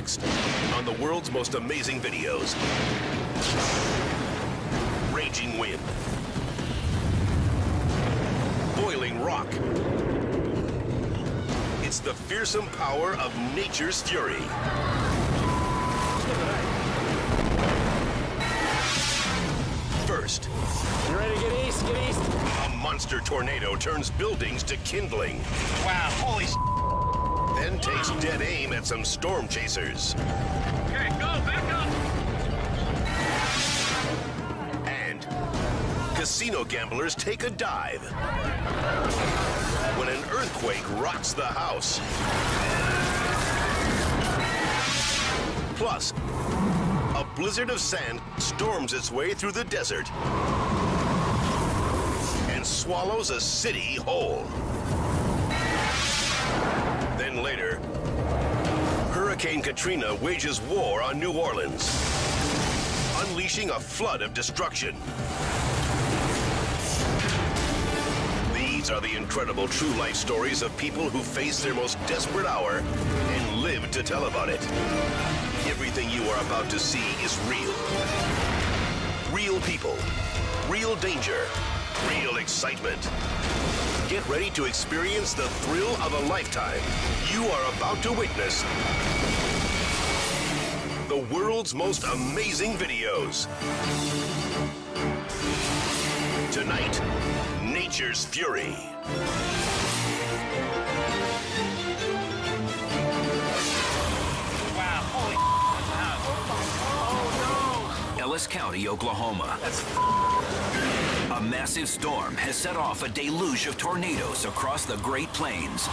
next on the world's most amazing videos. Raging wind. Boiling rock. It's the fearsome power of nature's fury. First, you ready to get east? Get east. a monster tornado turns buildings to kindling. Wow, holy s***. Then takes dead aim at some storm chasers. Okay, go, back up. And casino gamblers take a dive when an earthquake rocks the house. Plus, a blizzard of sand storms its way through the desert and swallows a city whole. Then later, Hurricane Katrina wages war on New Orleans, unleashing a flood of destruction. These are the incredible true life stories of people who face their most desperate hour and live to tell about it. Everything you are about to see is real. Real people, real danger, real excitement. Get ready to experience the thrill of a lifetime. You are about to witness the world's most amazing videos. Tonight, nature's fury. Wow, holy s***. Ellis County, Oklahoma. A massive storm has set off a deluge of tornadoes across the Great Plains.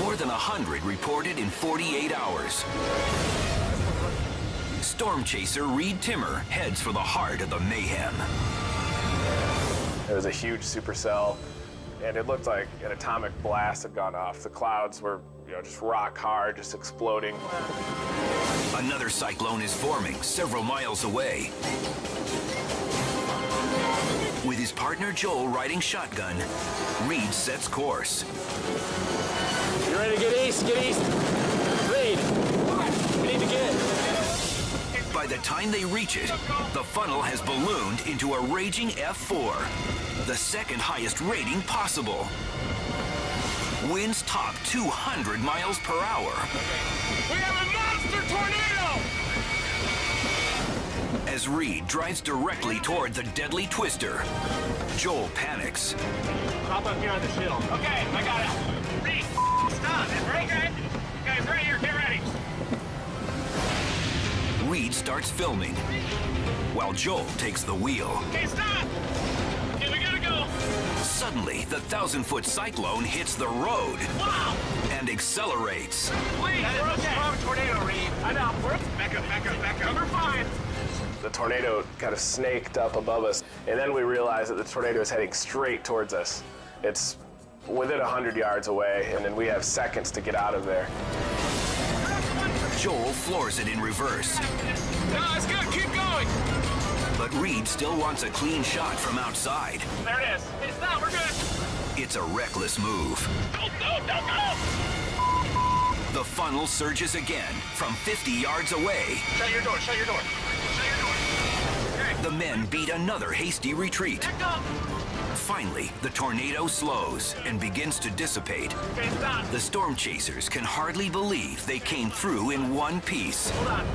More than 100 reported in 48 hours. Storm chaser Reed Timmer heads for the heart of the mayhem. It was a huge supercell, and it looked like an atomic blast had gone off. The clouds were, just rock hard, just exploding. Another cyclone is forming several miles away. With his partner Joel riding shotgun, Reed sets course. You ready to get east? Get east. Reed, we need to get. By the time they reach it, the funnel has ballooned into a raging F4, the second highest rating possible. Winds top 200 miles per hour. We have a monster tornado! As Reed drives directly toward the deadly twister, Joel panics. Hop up here on the shield. Okay, I got it. Reed, stop. It's right here. Guys, right here. Get ready. Reed starts filming, while Joel takes the wheel. Okay, stop. Okay, we gotta go. Suddenly, the 1,000-foot cyclone hits the road Wow. and accelerates. Please, we're okay. We're a tornado, Reed. I know. Back up, back up, back up. We're fine. The tornado kind of snaked up above us, and then we realized that the tornado is heading straight towards us. It's within 100 yards away, and then we have seconds to get out of there. Joel floors it in reverse. No, it's good. Keep going. But Reed still wants a clean shot from outside. There it is. Hey, stop. We're good. It's a reckless move. Don't go. The funnel surges again from 50 yards away. Shut your door. Shut your door. Shut your door. Okay. The men beat another hasty retreat. Back up. Finally, the tornado slows and begins to dissipate. Okay, stop. The storm chasers can hardly believe they came through in one piece. Hold on.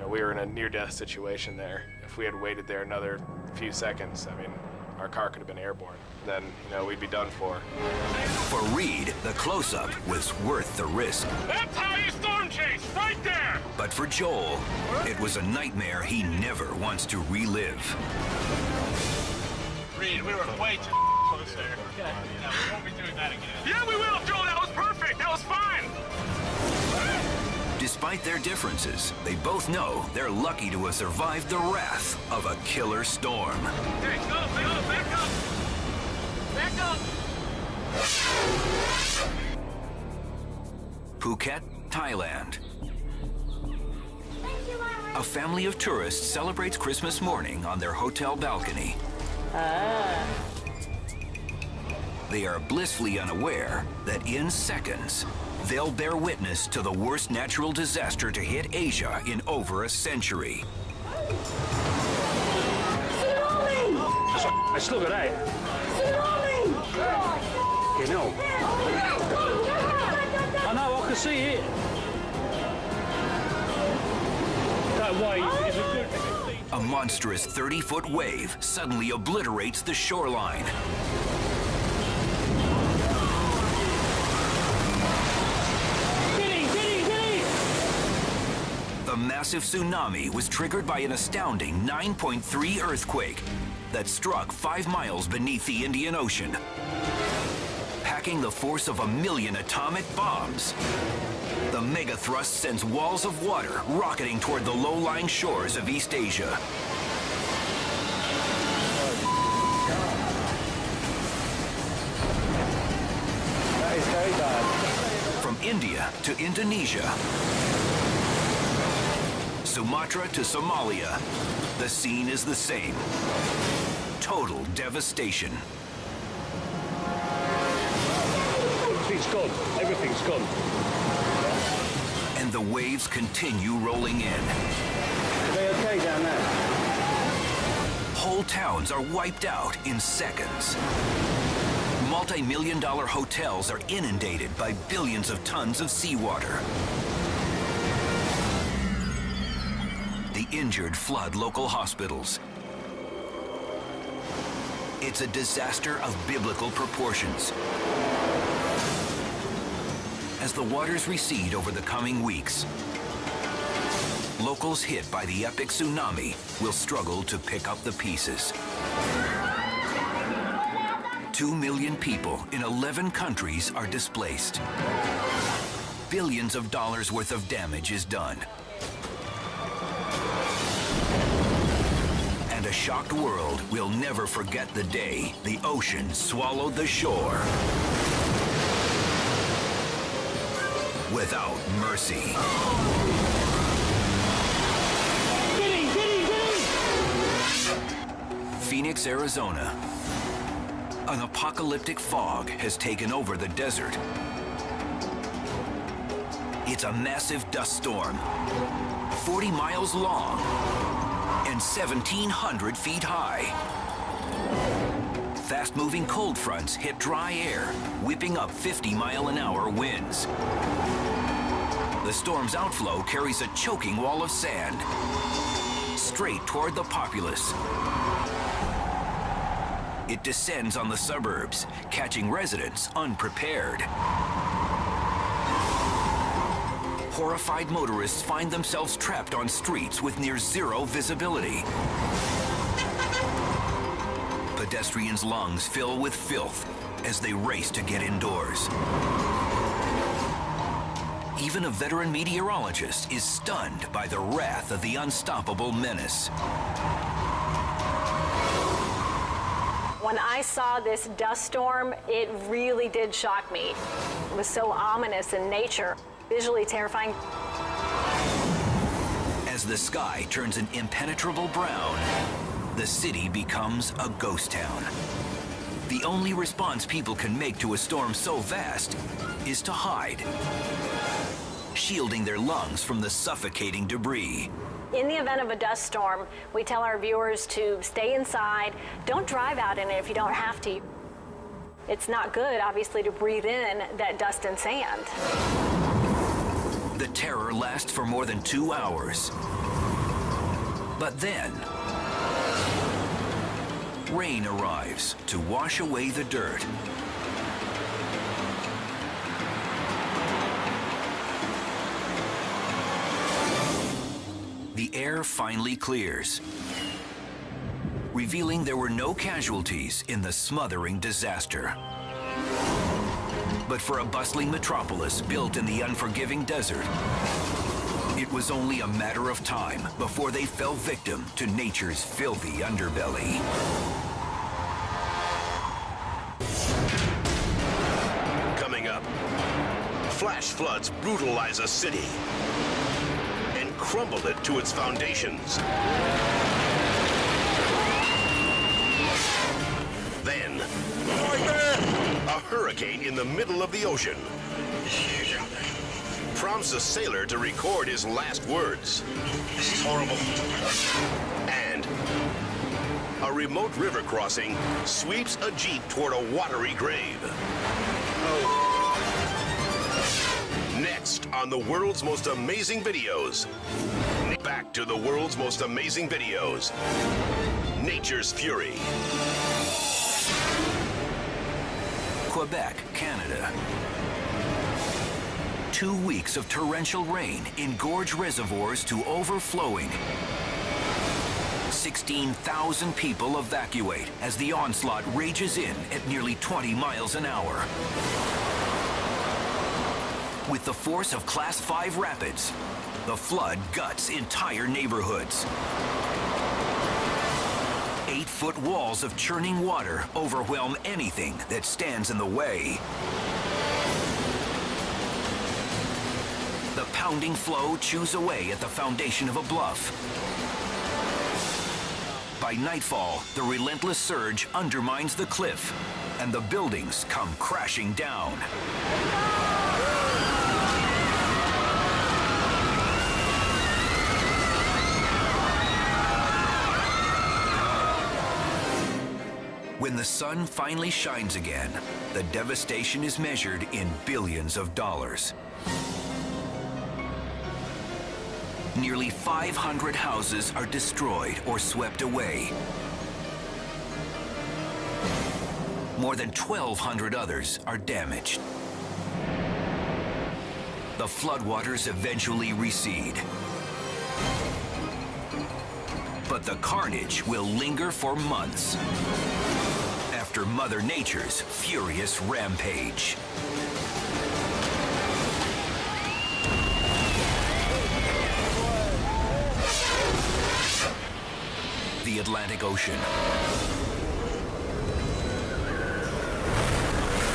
We were in a near-death situation there. If we had waited there another few seconds, our car could have been airborne. Then, we'd be done for. For Reed, the close-up was worth the risk. That's how you storm chase. Right there. But for Joel, it was a nightmare he never wants to relive. Reed, we were way too close there. Okay. Yeah, we won't be doing that again. Yeah, we will, Joel. That was perfect. That was fine. Despite their differences, they both know they're lucky to have survived the wrath of a killer storm. Okay, go, back up. Back up. Phuket, Thailand. A family of tourists celebrates Christmas morning on their hotel balcony. They are blissfully unaware that in seconds, They'll bear witness to the worst natural disaster to hit Asia in over a century. Let's look at that. You know. I know, I can see it. That wave is a good... A monstrous 30-foot wave suddenly obliterates the shoreline. The massive tsunami was triggered by an astounding 9.3 earthquake that struck 5 miles beneath the Indian Ocean, packing the force of 1,000,000 atomic bombs. The megathrust sends walls of water rocketing toward the low-lying shores of East Asia. That is very bad. From India to Indonesia, Sumatra to Somalia, the scene is the same. Total devastation. Everything's gone. Everything's gone. And the waves continue rolling in. Are they okay down there? Whole towns are wiped out in seconds. Multi-million-dollar hotels are inundated by billions of tons of seawater. The injured flood local hospitals. It's a disaster of biblical proportions. As the waters recede over the coming weeks, locals hit by the epic tsunami will struggle to pick up the pieces. 2 million people in 11 countries are displaced. Billions of dollars worth of damage is done. And a shocked world will never forget the day the ocean swallowed the shore. Without mercy. Phoenix, Arizona. An apocalyptic fog has taken over the desert. It's a massive dust storm, 40 miles long and 1,700 feet high. Fast-moving cold fronts hit dry air, whipping up 50-mile-an-hour winds. The storm's outflow carries a choking wall of sand straight toward the populace. It descends on the suburbs, catching residents unprepared. Horrified motorists find themselves trapped on streets with near zero visibility. Pedestrians' lungs fill with filth as they race to get indoors. Even a veteran meteorologist is stunned by the wrath of the unstoppable menace. When I saw this dust storm, it really did shock me. It was so ominous in nature, visually terrifying. As the sky turns an impenetrable brown, the city becomes a ghost town. The only response people can make to a storm so vast is to hide, shielding their lungs from the suffocating debris. In the event of a dust storm, we tell our viewers to stay inside. Don't drive out in it if you don't have to. It's not good, obviously, to breathe in that dust and sand. The terror lasts for more than 2 hours. But then, rain arrives to wash away the dirt. The air finally clears, revealing there were no casualties in the smothering disaster. But for a bustling metropolis built in the unforgiving desert, it was only a matter of time before they fell victim to nature's filthy underbelly. Coming up, flash floods brutalize a city and crumble it to its foundations. Then, a hurricane in the middle of the ocean. It's huge out there. Prompts a sailor to record his last words. This is horrible. And a remote river crossing sweeps a jeep toward a watery grave. Next on the world's most amazing videos. Back to the world's most amazing videos. Nature's Fury. Quebec, Canada. 2 weeks of torrential rain engorge reservoirs to overflowing. 16,000 people evacuate as the onslaught rages in at nearly 20 miles an hour. With the force of Class 5 rapids, the flood guts entire neighborhoods. 8-foot walls of churning water overwhelm anything that stands in the way. The pounding flow chews away at the foundation of a bluff. By nightfall, the relentless surge undermines the cliff, and the buildings come crashing down. When the sun finally shines again, the devastation is measured in billions of dollars. Nearly 500 houses are destroyed or swept away. More than 1,200 others are damaged. The floodwaters eventually recede. But the carnage will linger for months after Mother Nature's furious rampage. The Atlantic Ocean.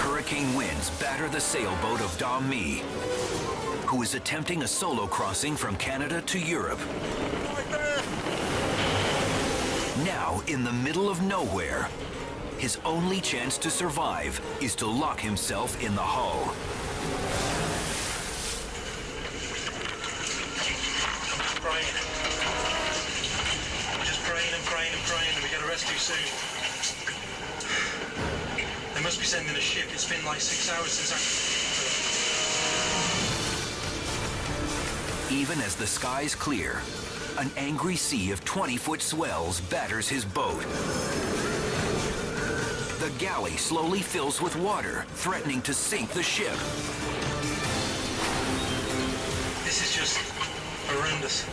Hurricane winds batter the sailboat of Dom Me, who is attempting a solo crossing from Canada to Europe. Now, in the middle of nowhere, his only chance to survive is to lock himself in the hull. Praying and we get a rescue soon. They must be sending a ship. It's been like 6 hours since Even as the skies clear, an angry sea of 20-foot swells batters his boat. The galley slowly fills with water, threatening to sink the ship. This is just horrendous.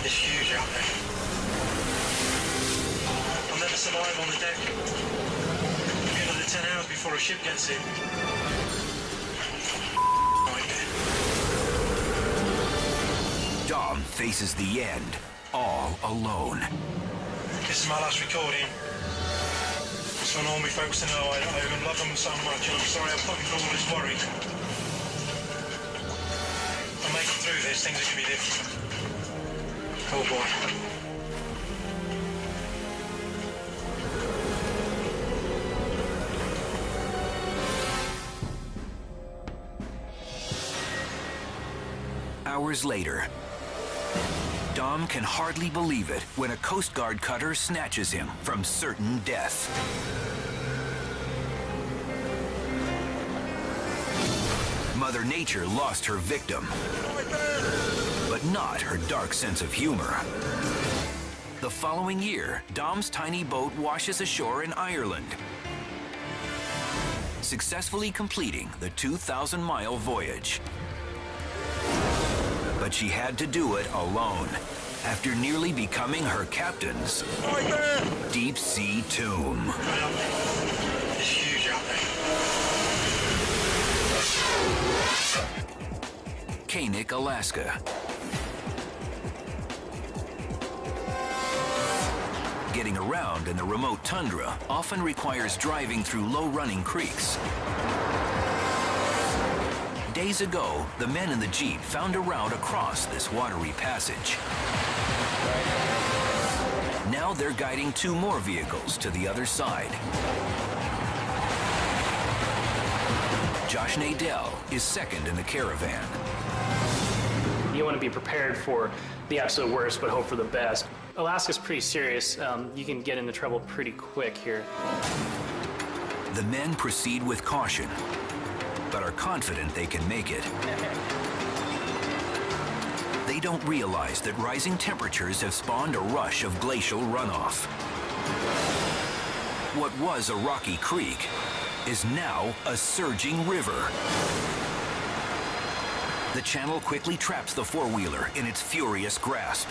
It's huge out there. I'll never survive on the deck. It'll be another 10 hours before a ship gets in. Dom faces the end, all alone. This is my last recording. So I want all my folks to know I love them so much, and I'm sorry I put them through all this worry. I'll make it through this, things are going to be different. Oh boy. Hours later, Dom can hardly believe it when a Coast Guard cutter snatches him from certain death. Mother Nature lost her victim, but not her dark sense of humor. The following year, Dom's tiny boat washes ashore in Ireland, successfully completing the 2,000-mile voyage. But she had to do it alone, after nearly becoming her captain's deep-sea tomb. It's huge out there. Kaynik, Alaska. Getting around in the remote tundra often requires driving through low-running creeks. Days ago, the men in the Jeep found a route across this watery passage. Now they're guiding 2 more vehicles to the other side. Josh Nadell is second in the caravan. You want to be prepared for the absolute worst, but hope for the best. Alaska's pretty serious. You can get into trouble pretty quick here. The men proceed with caution, but are confident they can make it. They don't realize that rising temperatures have spawned a rush of glacial runoff. What was a rocky creek is now a surging river. The channel quickly traps the four-wheeler in its furious grasp.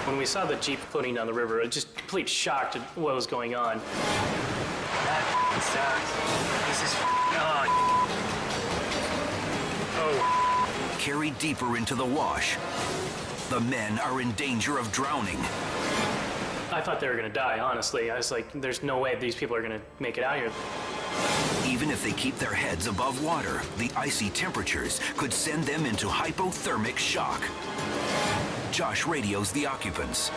When we saw the Jeep floating down the river, I was just complete shocked at what was going on. That sucks. This is on. Oh. Carried deeper into the wash, the men are in danger of drowning. I thought they were going to die, honestly. I was like, there's no way these people are going to make it out here. Even if they keep their heads above water, the icy temperatures could send them into hypothermic shock. Josh radios the occupants.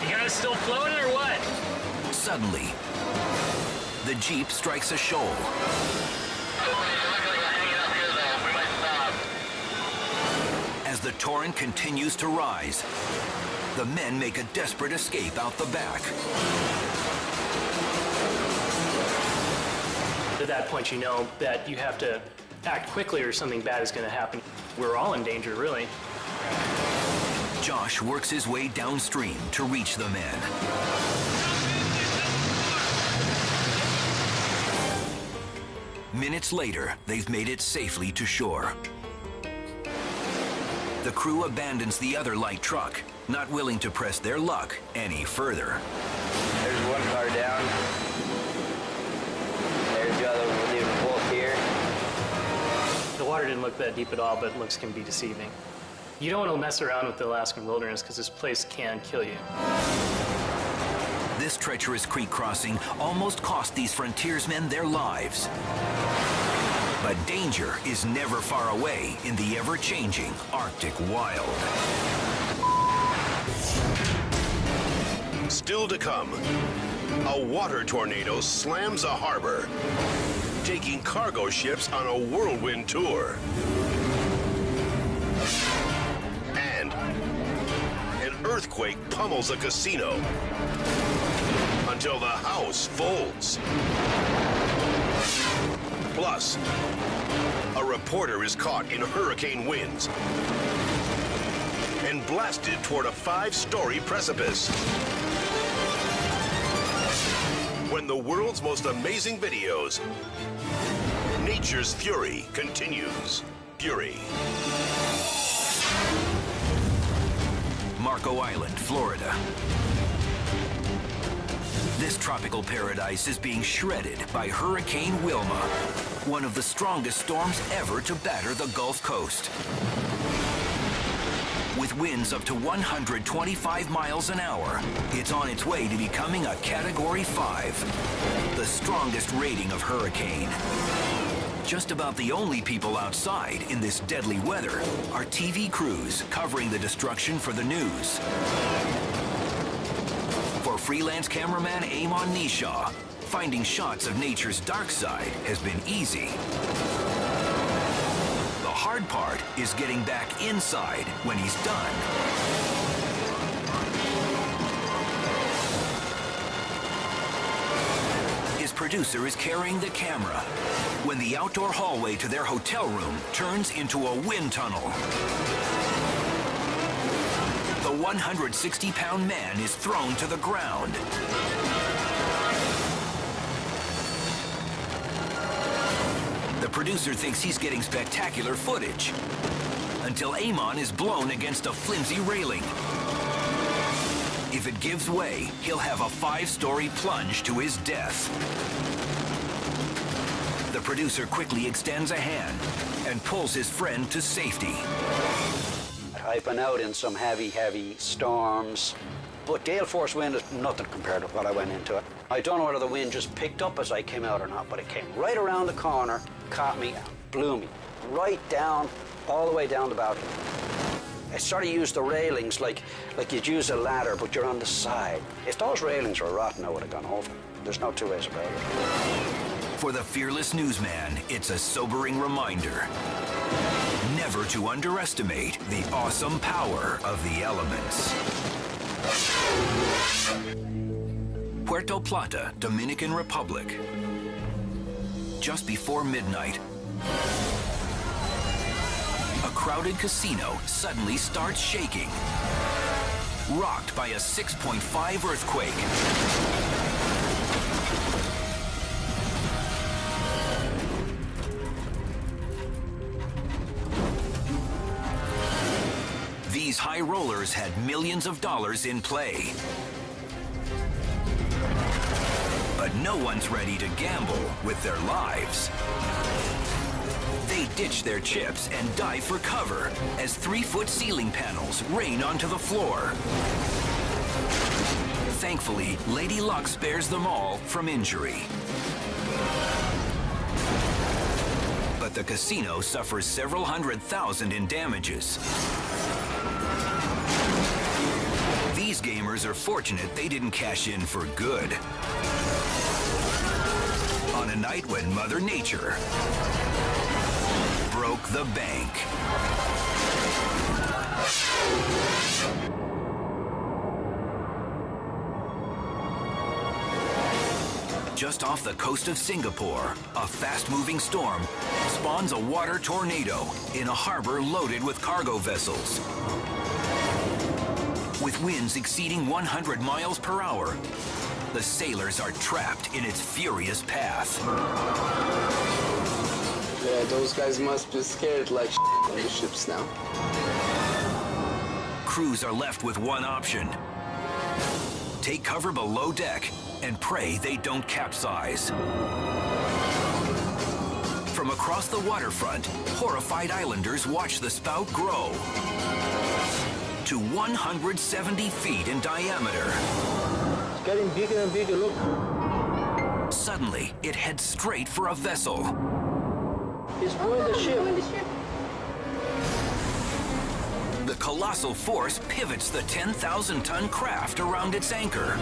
You guys still floating or what? Suddenly, the Jeep strikes a shoal. As the torrent continues to rise, the men make a desperate escape out the back. At that point, you know that you have to act quickly or something bad is going to happen. We're all in danger, really. Josh works his way downstream to reach the men. Minutes later, they've made it safely to shore. The crew abandons the other light truck, not willing to press their luck any further. There's one car down. There's the other. We're leaving both here. The water didn't look that deep at all, but looks can be deceiving. You don't want to mess around with the Alaskan wilderness because this place can kill you. This treacherous creek crossing almost cost these frontiersmen their lives. But danger is never far away in the ever-changing Arctic wild. Still to come, a water tornado slams a harbor, taking cargo ships on a whirlwind tour. And an earthquake pummels a casino until the house folds. Plus, a reporter is caught in hurricane winds and blasted toward a 5-story precipice. When the world's most amazing videos, nature's fury continues. Fury. Marco Island, Florida. This tropical paradise is being shredded by Hurricane Wilma, one of the strongest storms ever to batter the Gulf Coast. With winds up to 125 miles an hour, it's on its way to becoming a Category 5, the strongest rating of hurricane. Just about the only people outside in this deadly weather are TV crews covering the destruction for the news. For freelance cameraman Eamon Nishaw, finding shots of nature's dark side has been easy. The hard part is getting back inside when he's done. His producer is carrying the camera when the outdoor hallway to their hotel room turns into a wind tunnel. The 160-pound man is thrown to the ground. The producer thinks he's getting spectacular footage until Eamon is blown against a flimsy railing. If it gives way, he'll have a 5-story plunge to his death. The producer quickly extends a hand and pulls his friend to safety. I've been out in some heavy storms, but gale force wind is nothing compared to what I went into it. I don't know whether the wind just picked up as I came out or not, but it came right around the corner, caught me, and blew me right down, all the way down the balcony. I sort of used the railings like you'd use a ladder, but you're on the side. If those railings were rotten, I would have gone over. There's no two ways about it. For the fearless newsman, it's a sobering reminder never to underestimate the awesome power of the elements. Puerto Plata, Dominican Republic. Just before midnight, a crowded casino suddenly starts shaking, rocked by a 6.5 earthquake. These high rollers had millions of dollars in play. But no one's ready to gamble with their lives. They ditch their chips and dive for cover as 3-foot ceiling panels rain onto the floor. Thankfully, Lady Luck spares them all from injury. But the casino suffers several $100,000 in damages. These gamers are fortunate they didn't cash in for good. On a night when Mother Nature broke the bank. Just off the coast of Singapore, a fast-moving storm spawns a water tornado in a harbor loaded with cargo vessels. With winds exceeding 100 miles per hour, the sailors are trapped in its furious path. Yeah, those guys must be scared like on the ships now. Crews are left with one option. Take cover below deck and pray they don't capsize. From across the waterfront, horrified islanders watch the spout grow to 170 feet in diameter. It's getting bigger and bigger, look. Suddenly, it heads straight for a vessel. It's going the ship. The colossal force pivots the 10,000-ton craft around its anchor.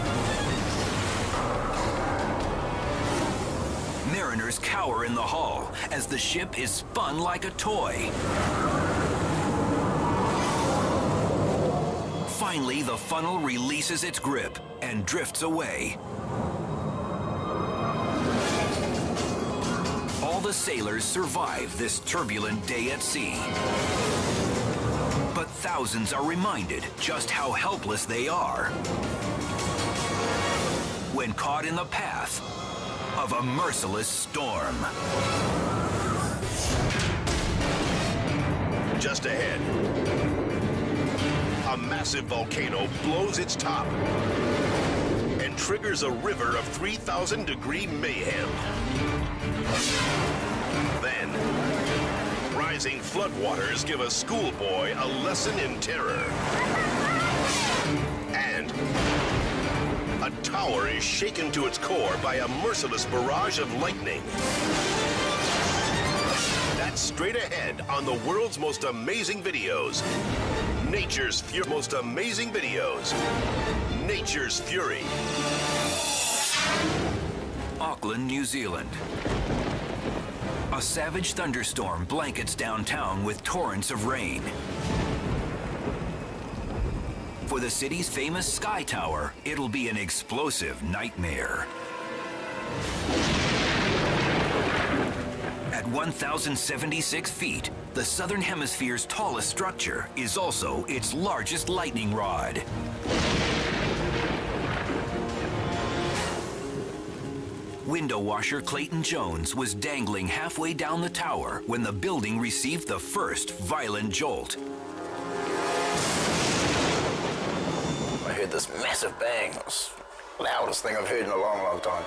Mariners cower in the hull as the ship is spun like a toy. Finally, the funnel releases its grip and drifts away. All the sailors survive this turbulent day at sea. But thousands are reminded just how helpless they are when caught in the path of a merciless storm. Just ahead, a massive volcano blows its top and triggers a river of 3,000-degree mayhem. Then, rising floodwaters give a schoolboy a lesson in terror. And a tower is shaken to its core by a merciless barrage of lightning. That's straight ahead on the world's most amazing videos. Nature's most amazing videos. Nature's Fury. Auckland, New Zealand. A savage thunderstorm blankets downtown with torrents of rain. For the city's famous Sky Tower, it'll be an explosive nightmare. At 1,076 feet, the Southern Hemisphere's tallest structure is also its largest lightning rod. Window washer Clayton Jones was dangling halfway down the tower when the building received the first violent jolt. I heard this massive bang. It was the loudest thing I've heard in a long, long time.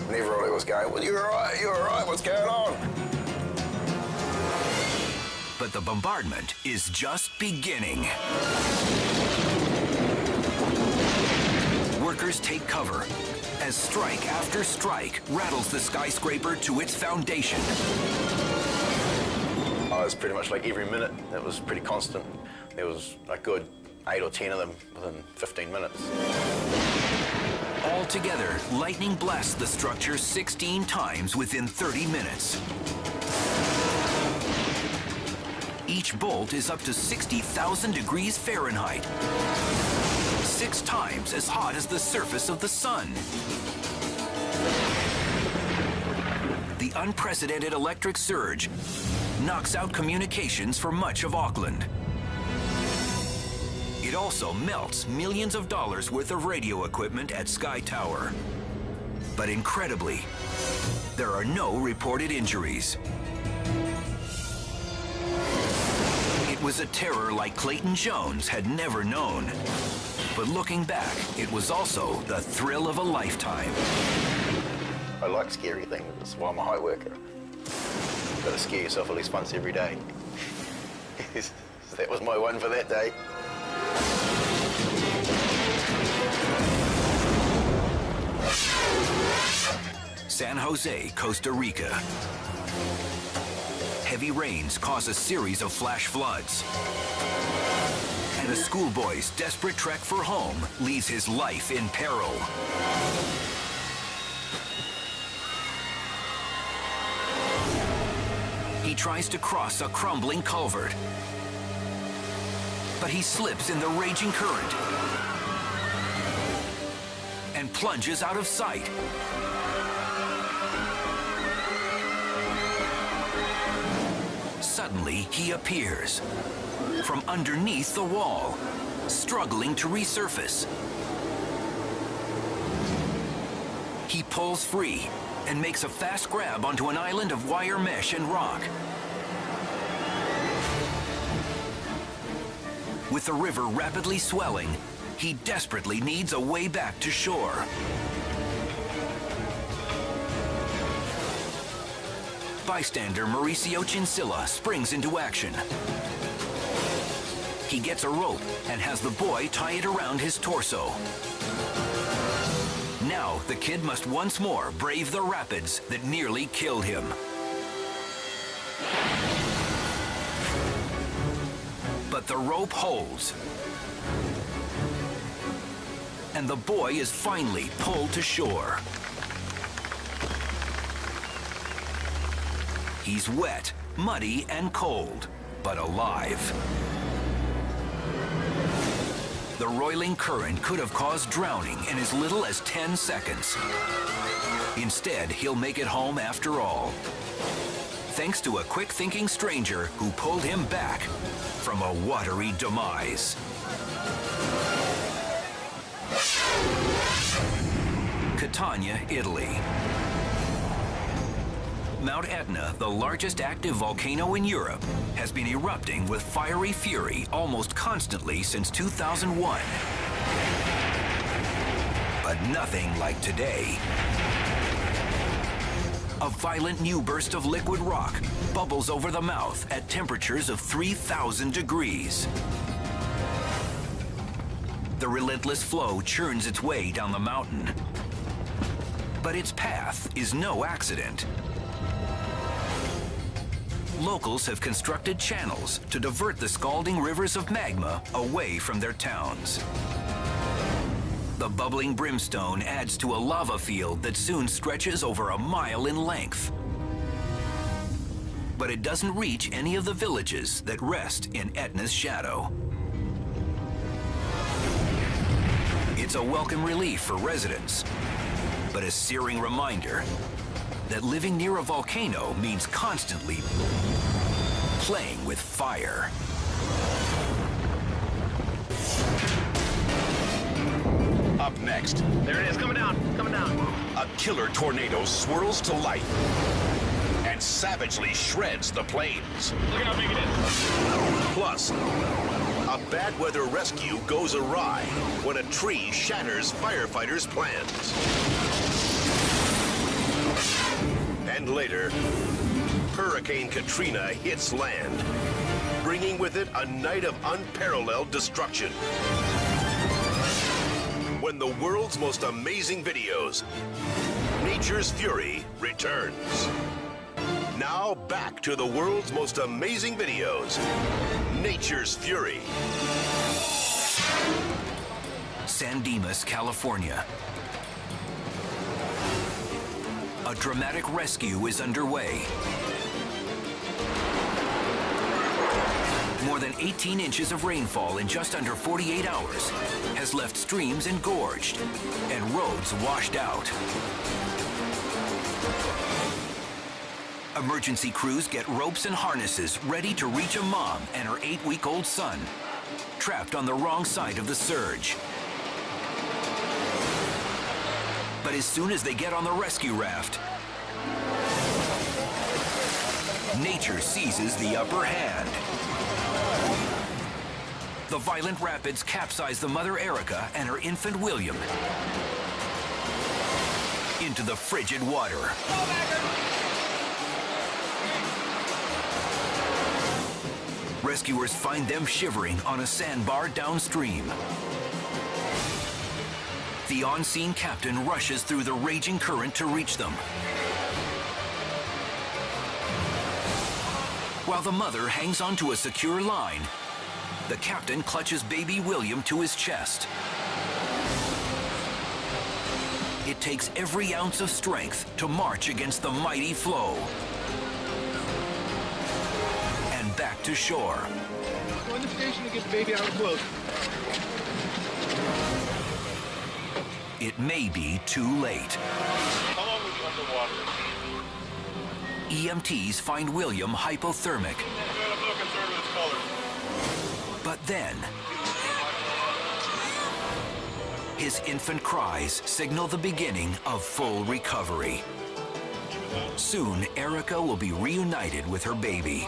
And everybody was going, well, you're all right, what's going on? But the bombardment is just beginning. Workers take cover as strike after strike rattles the skyscraper to its foundation. Oh, it was pretty much like every minute. It was pretty constant. There was a good 8 or 10 of them within 15 minutes. Altogether, lightning blasts the structure 16 times within 30 minutes. Each bolt is up to 60,000 degrees Fahrenheit, 6 times as hot as the surface of the sun. The unprecedented electric surge knocks out communications for much of Auckland. It also melts millions of dollars worth of radio equipment at Sky Tower. But incredibly, there are no reported injuries. It was a terror like Clayton Jones had never known. But looking back, it was also the thrill of a lifetime. I like scary things. That's why I'm a height worker. Got to scare yourself at least once every day. So that was my one for that day. San Jose, Costa Rica. Heavy rains cause a series of flash floods. And a schoolboy's desperate trek for home leaves his life in peril. He tries to cross a crumbling culvert, but he slips in the raging current and plunges out of sight. Suddenly, he appears from underneath the wall, struggling to resurface. He pulls free and makes a fast grab onto an island of wire mesh and rock. With the river rapidly swelling, he desperately needs a way back to shore. Bystander Mauricio Chincilla springs into action. He gets a rope and has the boy tie it around his torso. Now the kid must once more brave the rapids that nearly killed him. But the rope holds, and the boy is finally pulled to shore. He's wet, muddy, and cold, but alive. The roiling current could have caused drowning in as little as 10 seconds. Instead, he'll make it home after all, thanks to a quick-thinking stranger who pulled him back from a watery demise. Catania, Italy. Mount Etna, the largest active volcano in Europe, has been erupting with fiery fury almost constantly since 2001. But nothing like today. A violent new burst of liquid rock bubbles over the mouth at temperatures of 3,000 degrees. The relentless flow churns its way down the mountain. But its path is no accident. Locals have constructed channels to divert the scalding rivers of magma away from their towns. The bubbling brimstone adds to a lava field that soon stretches over a mile in length. But it doesn't reach any of the villages that rest in Etna's shadow. It's a welcome relief for residents, but a searing reminder that living near a volcano means constantly playing with fire. Up next. There it is, coming down, coming down. A killer tornado swirls to life and savagely shreds the plains. Look at how big it is. Plus, a bad weather rescue goes awry when a tree shatters firefighters' plans. And later, Hurricane Katrina hits land, bringing with it a night of unparalleled destruction. When the world's most amazing videos, Nature's Fury returns. Now back to the world's most amazing videos, Nature's Fury. San Dimas, California. A dramatic rescue is underway. More than 18 inches of rainfall in just under 48 hours has left streams engorged and roads washed out. Emergency crews get ropes and harnesses ready to reach a mom and her 8-week-old son, trapped on the wrong side of the surge. But as soon as they get on the rescue raft, nature seizes the upper hand. The violent rapids capsize the mother Erica and her infant William into the frigid water. Rescuers find them shivering on a sandbar downstream. The on-scene captain rushes through the raging current to reach them, while the mother hangs onto a secure line. The captain clutches baby William to his chest. It takes every ounce of strength to march against the mighty flow. And back to shore. Go in the station to get the baby out of the boat. It may be too late. How long was you underwater? EMTs find William hypothermic. I'm not concerned with its color. But then, his infant cries signal the beginning of full recovery. Soon, Erica will be reunited with her baby.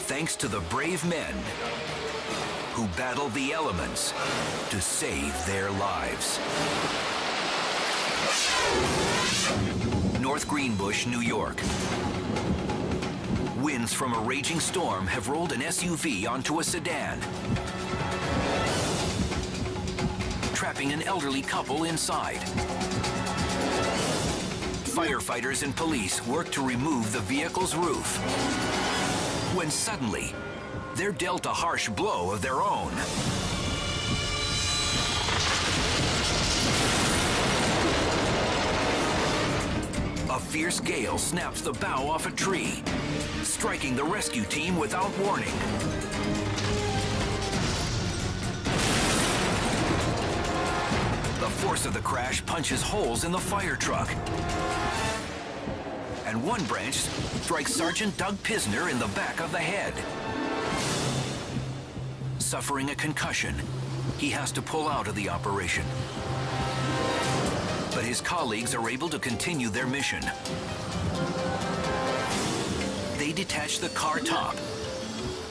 Thanks to the brave men who battled the elements to save their lives. North Greenbush, New York. Winds from a raging storm have rolled an SUV onto a sedan, trapping an elderly couple inside. Firefighters and police work to remove the vehicle's roof, when suddenly, they're dealt a harsh blow of their own. A fierce gale snaps the bough off a tree, striking the rescue team without warning. The force of the crash punches holes in the fire truck. And one branch strikes Sergeant Doug Pisner in the back of the head. Suffering a concussion, he has to pull out of the operation. But his colleagues are able to continue their mission. They detach the car top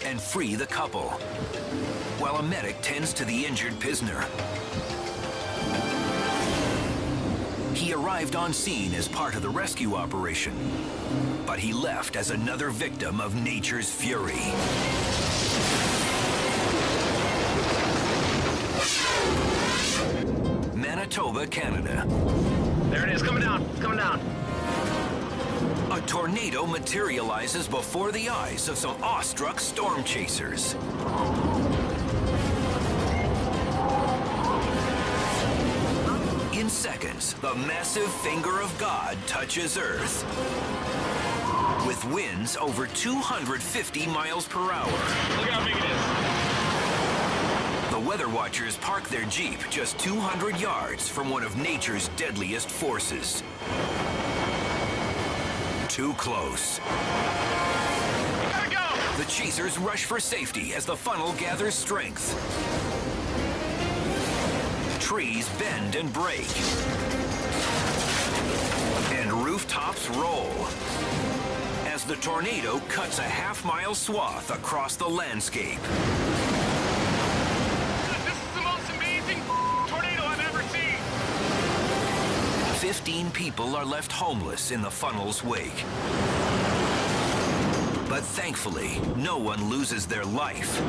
and free the couple, while a medic tends to the injured Pisner. He arrived on scene as part of the rescue operation, but he left as another victim of nature's fury. Manitoba, Canada. There it is, coming down, it's coming down. A tornado materializes before the eyes of some awestruck storm chasers. In seconds, the massive finger of God touches Earth. With winds over 250 miles per hour. Look how big it is. The weather watchers park their Jeep just 200 yards from one of nature's deadliest forces. Too close. Gotta go! The chasers rush for safety as the funnel gathers strength. Trees bend and break. And rooftops roll as the tornado cuts a half-mile swath across the landscape. This is the most amazing tornado I've ever seen. 15 people are left homeless in the funnel's wake. But thankfully, no one loses their life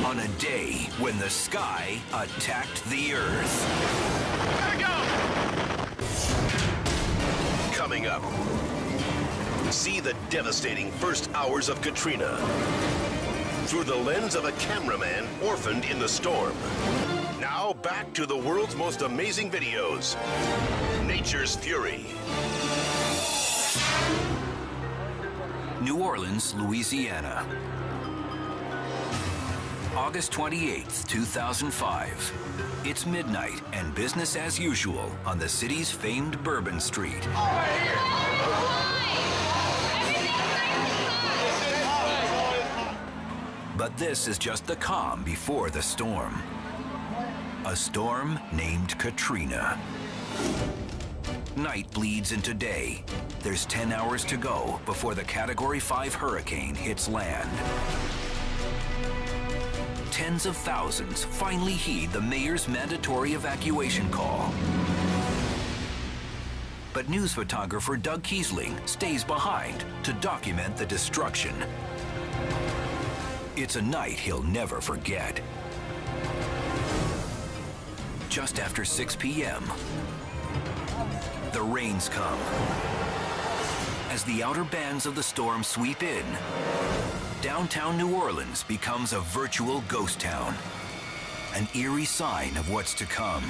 on a day when the sky attacked the Earth. Gotta go! Coming up, see the devastating first hours of Katrina through the lens of a cameraman orphaned in the storm. Now back to the world's most amazing videos. Nature's Fury. New Orleans, Louisiana. August 28th, 2005. It's midnight and business as usual on the city's famed Bourbon Street. But this is just the calm before the storm. A storm named Katrina. Night bleeds into day. There's 10 hours to go before the Category 5 hurricane hits land. Tens of thousands finally heed the mayor's mandatory evacuation call. But news photographer Doug Kiesling stays behind to document the destruction. It's a night he'll never forget. Just after 6 p.m., the rains come. As the outer bands of the storm sweep in, downtown New Orleans becomes a virtual ghost town, an eerie sign of what's to come.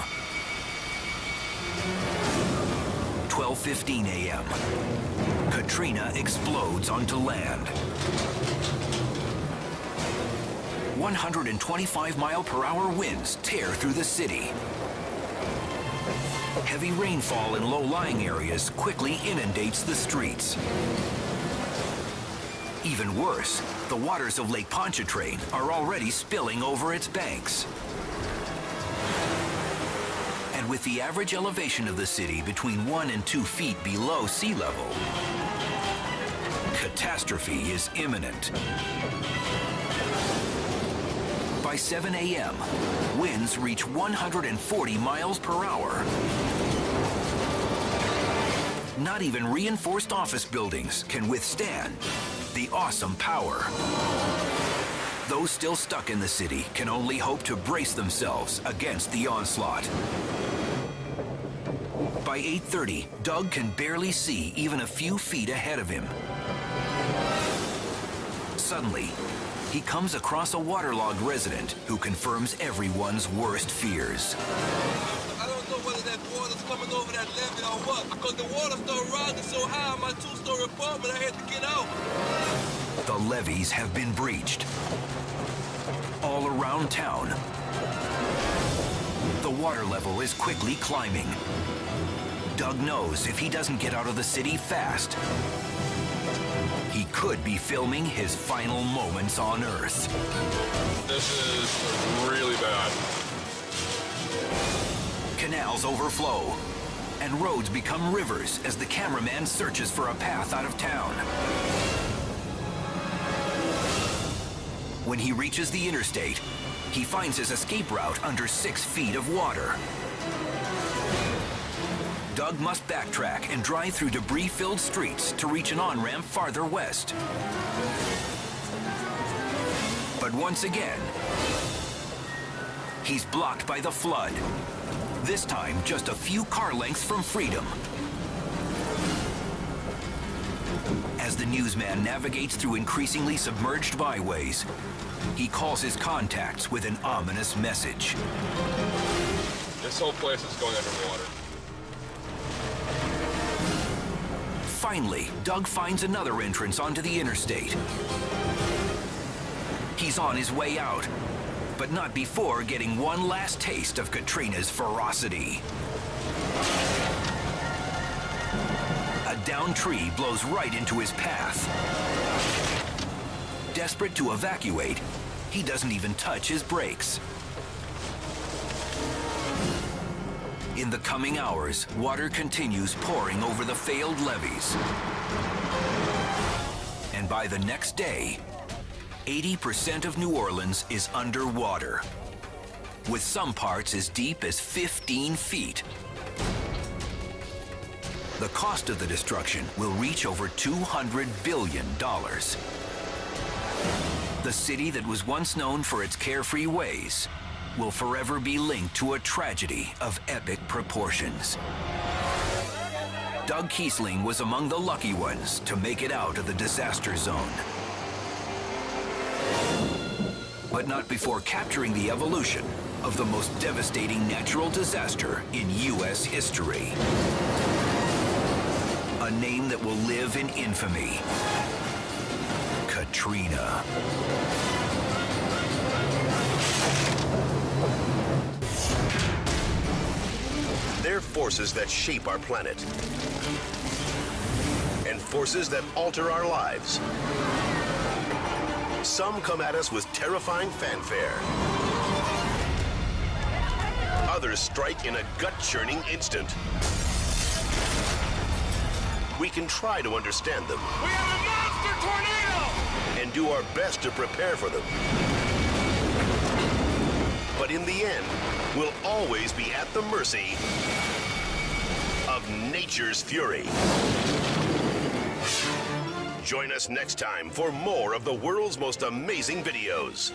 12:15 a.m., Katrina explodes onto land. 125-mile-per-hour winds tear through the city. Heavy rainfall in low-lying areas quickly inundates the streets. Even worse, the waters of Lake Pontchartrain are already spilling over its banks. And with the average elevation of the city between 1 and 2 feet below sea level, catastrophe is imminent. By 7 a.m., winds reach 140 miles per hour. Not even reinforced office buildings can withstand the awesome power. Those still stuck in the city can only hope to brace themselves against the onslaught. By 8:30, Doug can barely see even a few feet ahead of him. Suddenly, he comes across a waterlogged resident who confirms everyone's worst fears. I don't know whether that water's coming over that levee or what, because the water started rising so high on my 2-story apartment, I had to get out. The levees have been breached. All around town, the water level is quickly climbing. Doug knows if he doesn't get out of the city fast, he could be filming his final moments on Earth. This is really bad. Canals overflow, and roads become rivers as the cameraman searches for a path out of town. When he reaches the interstate, he finds his escape route under 6 feet of water. Doug must backtrack and drive through debris-filled streets to reach an on-ramp farther west. But once again, he's blocked by the flood. This time, just a few car lengths from freedom. As the newsman navigates through increasingly submerged byways, he calls his contacts with an ominous message. This whole place is going underwater. Finally, Doug finds another entrance onto the interstate. He's on his way out, but not before getting one last taste of Katrina's ferocity. A downed tree blows right into his path. Desperate to evacuate, he doesn't even touch his brakes. In the coming hours, water continues pouring over the failed levees. And by the next day, 80% of New Orleans is underwater, with some parts as deep as 15 feet. The cost of the destruction will reach over $200 billion. The city that was once known for its carefree ways will forever be linked to a tragedy of epic proportions. Doug Kiesling was among the lucky ones to make it out of the disaster zone. But not before capturing the evolution of the most devastating natural disaster in U.S. history. A name that will live in infamy. Katrina. They're forces that shape our planet. And forces that alter our lives. Some come at us with terrifying fanfare. Others strike in a gut-churning instant. We can try to understand them. We have a monster tornado! And do our best to prepare for them. But in the end, we'll always be at the mercy of nature's fury. Join us next time for more of the world's most amazing videos.